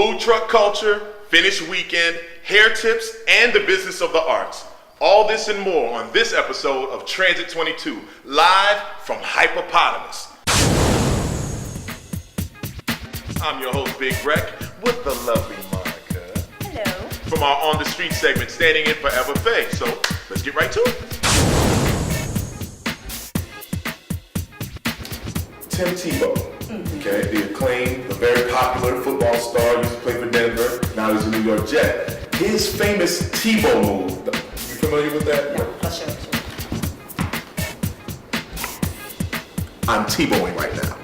Food truck culture, finished weekend, hair tips, and the business of the arts. All this and more on this episode of Transit 22, live from Hypopotamus. I'm your host, BIGREC, with the lovely Monica. Hello. From our On the Street segment, standing in for Ever Faye. So let's get right to it. Tim Tebow. Okay, the acclaimed, the very popular football star, used to play for Denver, now he's a New York Jet. His famous Tebow move, you familiar with that? No, I'll show it. I'm Tebowing right now.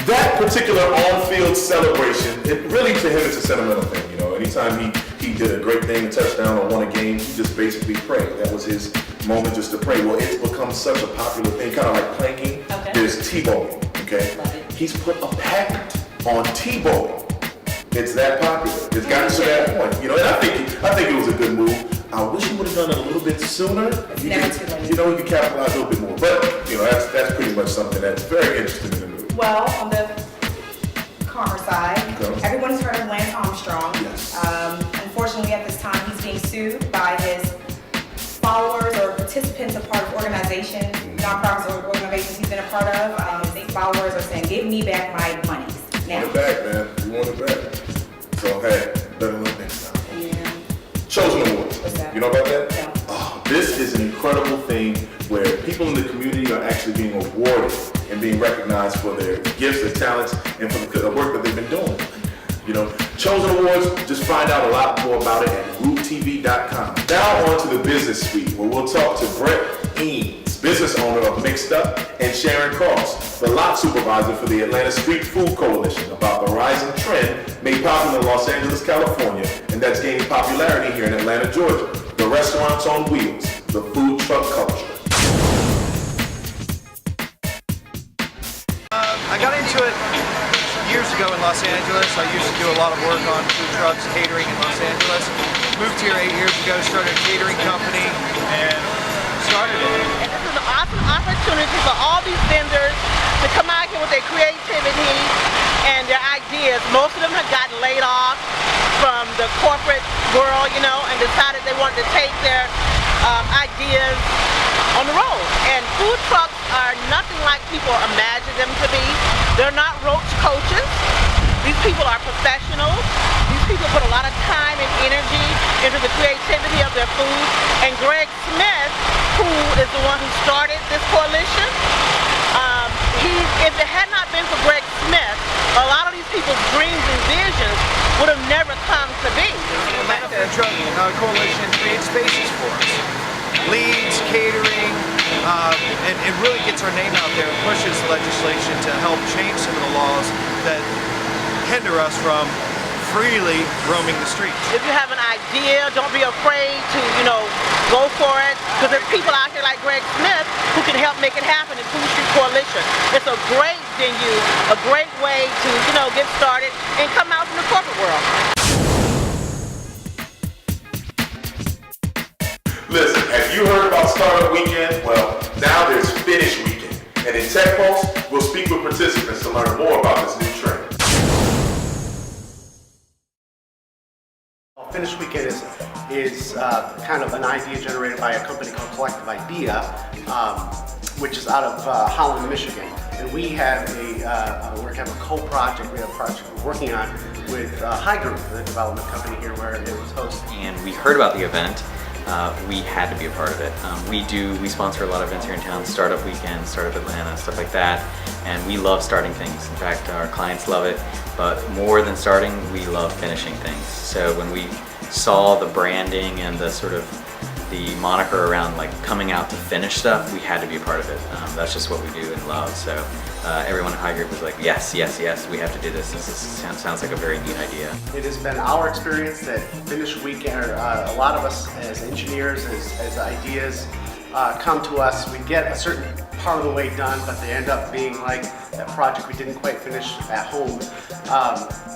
That particular on-field celebration, it really to him is a sentimental thing, you know. Anytime he did a great thing, a touchdown or won a game, he just basically prayed. That was his moment just to pray. Well, it's become such a popular thing, kind of like planking. Okay. There's Tebowing, okay? Love it. He's put a patent on Tebowing. It's that popular. It's gotten to that point, you know. And I think it was a good move. I wish he would have done it a little bit sooner. It's never too late. You know, you could capitalize a little bit more. But you know, that's pretty much something that's very interesting in the movie. Well, on the calmer side, Okay. everyone's heard of Lance Armstrong. Yes. Unfortunately, at this time, he's being sued by his followers or participants of part of organizations, nonprofits or organizations he's been a part of. His followers are saying, "Give me back my money." Now. Want it back, man. You want it back. So hey, better luck next time. Yeah. Chosen Awards. What's that? You know about that? No. Oh, this is an incredible thing where people in the community are actually being awarded and being recognized for their gifts, their talents, and for the work that they've been doing. You know, Chosen Awards, just find out a lot more about it at RootTV.com. Now on to the business suite, where we'll talk to Brett Eanes, business owner of Mixed Up, and Sharon Cross, the lot supervisor for the Atlanta Street Food Coalition, about the rising trend made popular in Los Angeles, California, and that's gaining popularity here in Atlanta, Georgia. The restaurants on wheels, the food truck culture. I got into it years ago in Los Angeles. I used to do a lot of work on food trucks, catering in Los Angeles. Moved here 8 years ago, started a catering company, and started it. And this is an awesome opportunity for all these vendors to come out here with their creativity and their ideas. Most of them have gotten laid off from the corporate world, you know, and decided they wanted to take their ideas on the road. And food trucks are nothing like people imagine them to be. They're not roach coaches. These people are professionals. These people put a lot of time and energy into the creativity of their food. And Greg Smith, who is the one who started this coalition, if it had not been for Greg Smith, a lot of these people's dreams and visions would have never come to be. Atlanta Food Truck Coalition creates spaces for us. Leads, catering, and it really gets our name out there and pushes legislation to help change some of the laws that hinder us from freely roaming the streets. If you have an idea, don't be afraid to, go for it. Because there's people out here like Greg Smith who can help make it happen in Food Street Coalition. It's a great venue, a great way to, get started and come out from the corporate world. Listen, have you heard about Startup Weekend? Well, now there's Finish Weekend. And in Tech Pulse, we'll speak with participants to learn more about this new trend. Finish Weekend is kind of an idea generated by a company called Collective Idea, which is out of Holland, Michigan. And we have a co-project, we have a project we're working on with High Group, the development company here where it was hosted. And we heard about the event. We had to be a part of it. We sponsor a lot of events here in town, Startup Weekend, Startup Atlanta, stuff like that. And we love starting things. In fact, our clients love it. But more than starting, we love finishing things. So when we saw the branding and the sort of the moniker around like coming out to finish stuff, we had to be a part of it. That's just what we do and love. So everyone at High Group was like, yes, yes, yes, we have to do this. Sounds like a very neat idea. It has been our experience that Finish Weekend, a lot of us as engineers, as ideas come to us, we get a certain part of the way done, but they end up being like that project we didn't quite finish at home.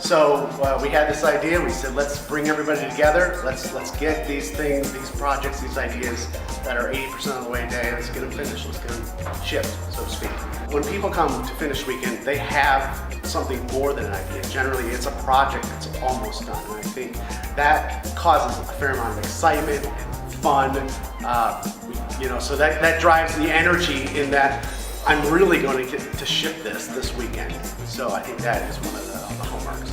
So we had this idea, we said let's bring everybody together, let's get these things, these projects, these ideas that are 80% of the way there, let's get them finished, let's get them shipped, so to speak. when people come to Finish Weekend, they have something more than an idea. Generally, it's a project that's almost done, and I think that causes a fair amount of excitement and fun. So that drives the energy in that I'm really going to get to ship this weekend. So I think that is one of the hallmarks.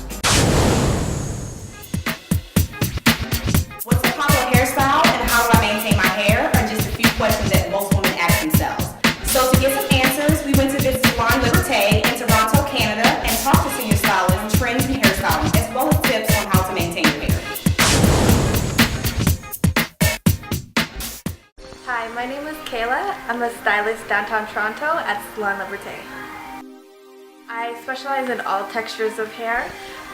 What's a popular hairstyle and how do I maintain my hair are just a few questions that most women ask themselves. So to get some answers, we went to visit Salon Liberte in Toronto, Canada, and talked to senior stylists, trends in hairstyling, as well as tips on how to maintain your hair. Hi, my name is Kahlae. I'm a stylist downtown Toronto at Salon Liberte. I specialize in all textures of hair.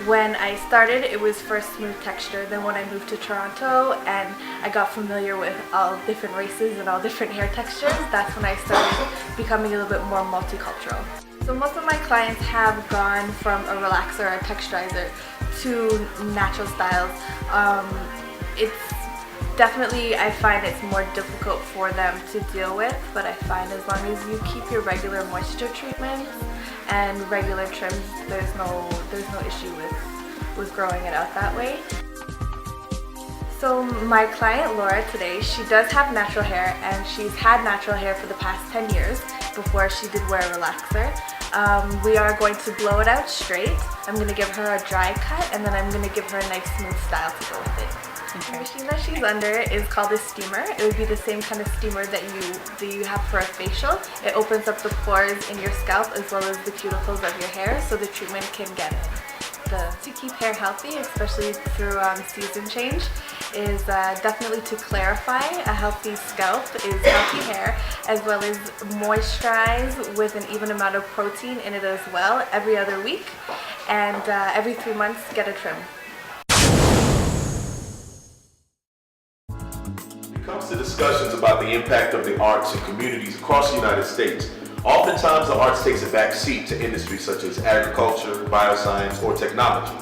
When I started, it was first smooth texture. Then when I moved to Toronto and I got familiar with all different races and all different hair textures, that's when I started becoming a little bit more multicultural. So most of my clients have gone from a relaxer or a texturizer to natural styles. It's definitely, I find it's more difficult for them to deal with, but I find as long as you keep your regular moisture treatments and regular trims, there's no issue with growing it out that way. So my client Laura today, she does have natural hair, and she's had natural hair for the past 10 years before she did wear a relaxer. We are going to blow it out straight. I'm going to give her a dry cut, and then I'm going to give her a nice smooth style to go with it. The machine that she's under is called a steamer. It would be the same kind of steamer that you have for a facial. It opens up the pores in your scalp as well as the cuticles of your hair, so the treatment can get in. To keep hair healthy, especially through season change, is definitely to clarify. A healthy scalp is healthy hair, as well as moisturize with an even amount of protein in it as well every other week, and every 3 months get a trim. When it comes to discussions about the impact of the arts in communities across the United States, oftentimes the arts takes a back seat to industries such as agriculture, bioscience, or technology.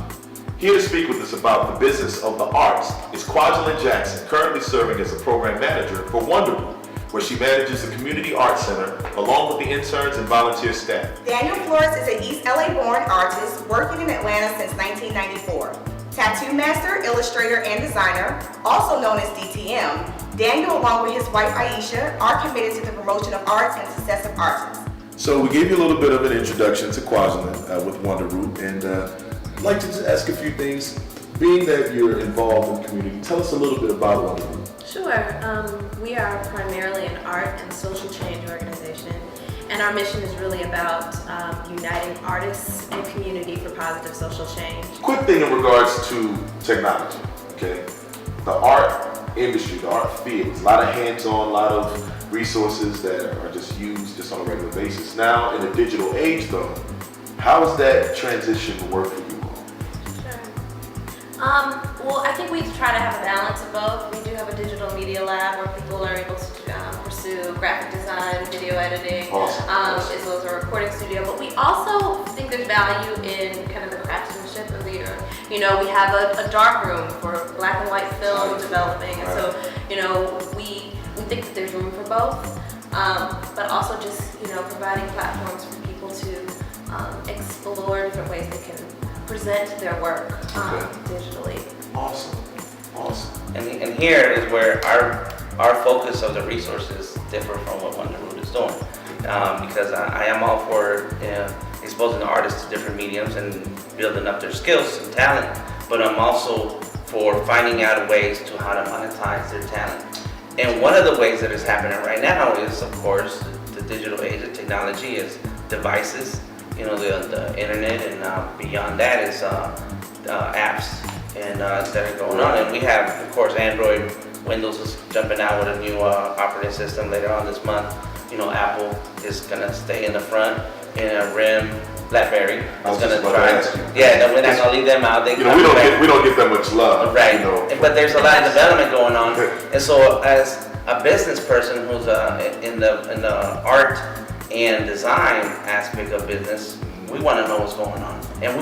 Here to speak with us about the business of the arts is Kwajelyn Jackson, currently serving as a program manager for Wonderwood, where she manages the Community Arts Center along with the interns and volunteer staff. Daniel Flores is an East LA-born artist working in Atlanta since 1994. Tattoo master, illustrator, and designer, also known as DTM, Daniel, along with his wife Aisha, are committed to the promotion of arts and success of artists. So we gave you a little bit of an introduction to Kwajelyn with Wonderwood, and I'd like to just ask a few things. Being that you're involved in the community, tell us a little bit about Wonderwood. Sure. We are primarily an art and social change organization, and our mission is really about uniting artists and community for positive social change. Quick thing in regards to technology, okay? The art industry, the art field, a lot of hands-on, a lot of resources that are just used just on a regular basis. Now, in a digital age though, how does that transition work for you all? Sure. Well, I think we try to have a balance of both. We do have a digital media lab where people are able to pursue graphic design, video editing, Awesome. As well as a recording studio. But we also think there's value in kind of the craftsmanship of the, we have a dark room for black and white film developing. And so, we think that there's room for both, but also just, providing platforms for people to explore different ways they can present their work digitally. Awesome. And here is where our focus of the resources differ from what Wonderwood is doing. Because I am all for exposing the artists to different mediums and building up their skills and talent, but I'm also for finding out ways to how to monetize their talent. And one of the ways that is happening right now is, of course, the digital age of technology is devices, the internet, and beyond that is apps and that are going on. And we have, of course, Android. Windows is jumping out with a new operating system later on this month. Apple is gonna stay in the front, and RIM, BlackBerry is gonna try. Yeah, we're not gonna leave them out. We don't get that much love, right? But there's a lot of development going on, and so as a business person who's in the art and design aspect of business, we want to know what's going on, and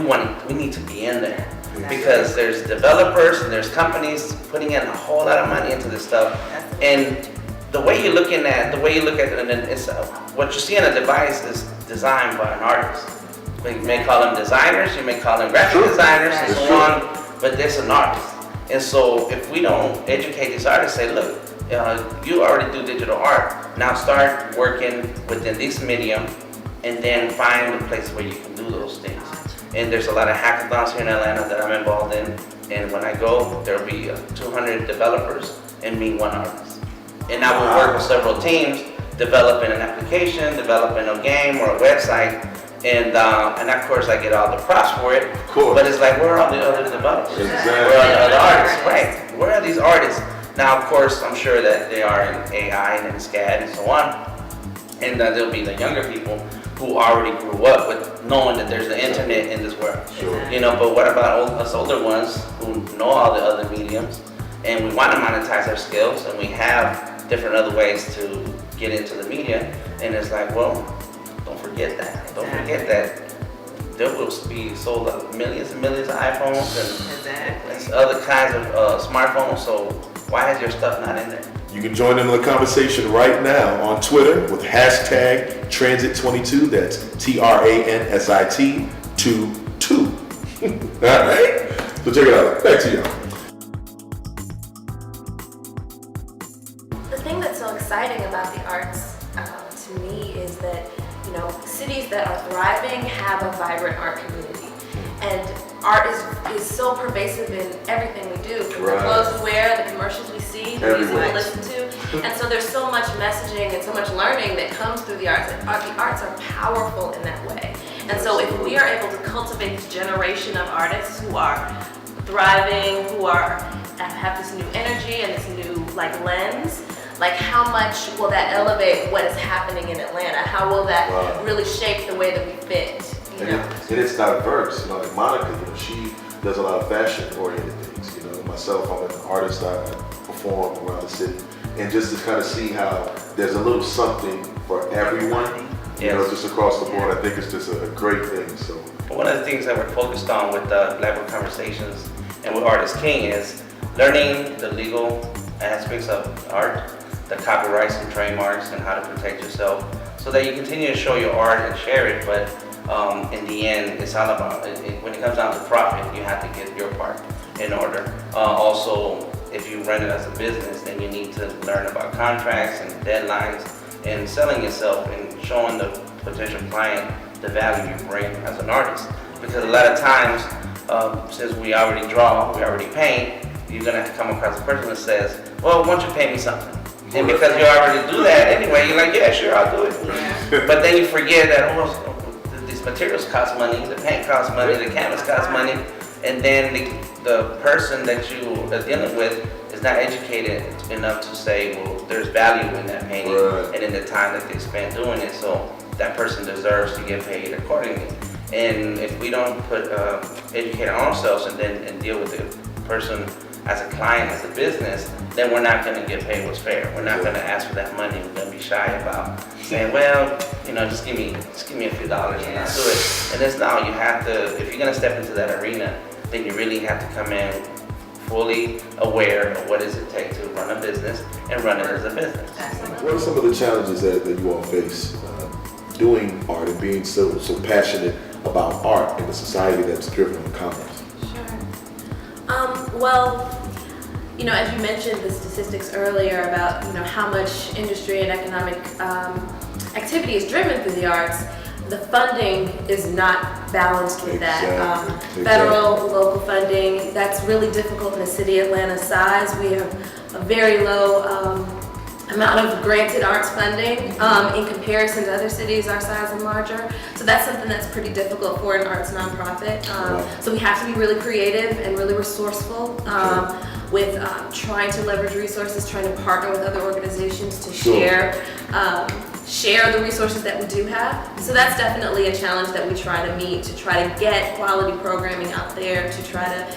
we need to be in there. Because there's developers and there's companies putting in a whole lot of money into this stuff, and the way you look at it, and it's what you see on a device is designed by an artist. You may call them designers, you may call them graphic designers, and so on, but there's an artist. And so if we don't educate these artists, say, look, you already do digital art, now start working within this medium and then find a place where you can do those things. And there's a lot of hackathons here in Atlanta that I'm involved in, and when I go, there'll be 200 developers and me, one artist. And I will work with several teams, developing an application, developing a game or a website, and of course I get all the props for it. Cool. But it's like, where are all the other developers? Exactly. Where are the other artists? Right. Where are these artists? Now, of course, I'm sure that they are in AI and in SCAD and so on. And there'll be the younger people who already grew up with knowing that there's the internet in this world. Sure. You know, but what about us older ones who know all the other mediums and we want to monetize our skills and we have different other ways to get into the media, and it's like, well, don't forget that. Don't forget that there will be sold millions and millions of iPhones and other kinds of smartphones, so why is your stuff not in there? You can join in the conversation right now on Twitter with hashtag Transit22. That's TRANSIT 22. All right? So check it out. Back to you. The thing that's so exciting about the arts to me is that, you know, cities that are thriving have a vibrant art community. And art is so pervasive in everything we do, from the clothes we wear, the commercials we see, the music we listen to. And so there's so much messaging and so much learning that comes through the arts. And the arts are powerful in that way. And so if we are able to cultivate this generation of artists who are thriving, who have this new energy and this new lens, like how much will that elevate what is happening in Atlanta? How will that really shape the way that we fit? You know? And it's diverse. You know, like Monica, you know, she does a lot of fashion-oriented things. You know, myself, I'm an artist. I perform around the city, and just to kind of see how there's a little something for everyone. You know, just across the board. I think it's just a great thing. So one of the things that we're focused on with the Black Conversations and with Artist King is learning the legal aspects of art, the copyrights and trademarks, and how to protect yourself, so that you continue to show your art and share it. But in the end, it's all about when it comes down to profit, you have to get your part in order. Also, if you run it as a business, then you need to learn about contracts and deadlines and selling yourself and showing the potential client the value you bring as an artist. Because a lot of times, since we already draw, we already paint, you're gonna come across a person that says, well, why don't you pay me something? And because you already do that anyway, you're like, yeah, sure, I'll do it. But then you forget that, these materials cost money, the paint costs money, the canvas costs money, and then the person that you are dealing with is not educated enough to say, well, there's value in that painting and in the time that they spent doing it, so that person deserves to get paid accordingly. And if we don't educate ourselves and deal with the person as a client, as a business, then we're not going to get paid what's fair. We're not going to ask for that money. We're going to be shy about saying, well, you know, just give me a few dollars and I'll do it. And it's now you have to, if you're going to step into that arena, then you really have to come in fully aware of what does it take to run a business and run it as a business. what are some of the challenges that you all face doing art and being so passionate about art in a society that's driven on commerce? Sure. Well, you know, as you mentioned the statistics earlier about, you know, how much industry and economic activity is driven through the arts, the funding is not balanced with that. Federal, local funding, that's really difficult in a city Atlanta's size. We have a very low amount of granted arts funding in comparison to other cities our size and larger. So that's something that's pretty difficult for an arts nonprofit. So we have to be really creative and really resourceful with trying to leverage resources, trying to partner with other organizations to share the resources that we do have. So that's definitely a challenge that we try to meet, to try to get quality programming out there, to try to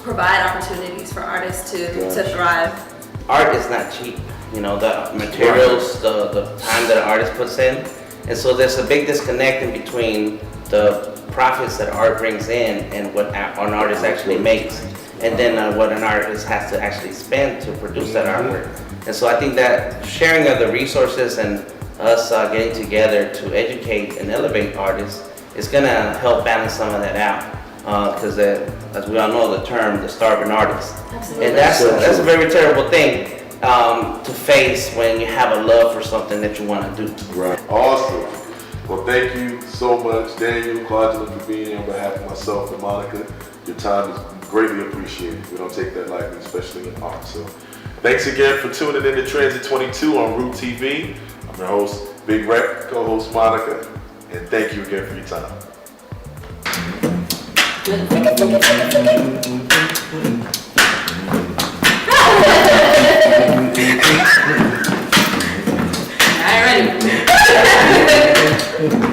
provide opportunities for artists to thrive. Art is not cheap. You know, the materials, the time that an artist puts in. And so there's a big disconnect in between the profits that art brings in and what an artist actually makes, and then what an artist has to actually spend to produce that artwork. And so I think that sharing of the resources and us getting together to educate and elevate artists is gonna help balance some of that out. Because as we all know, the term, the starving artist. Absolutely. And that's a very terrible thing to face when you have a love for something that you want to do. Right. Awesome. Well, thank you so much, Daniel, Kwajelyn, for being here on behalf of myself and Monica. Your time is greatly appreciated. We don't take that lightly, especially in art. So thanks again for tuning in to Transit 22 on Root TV. I'm your host, BIGREC, co-host Monica, and thank you again for your time. All right, ready.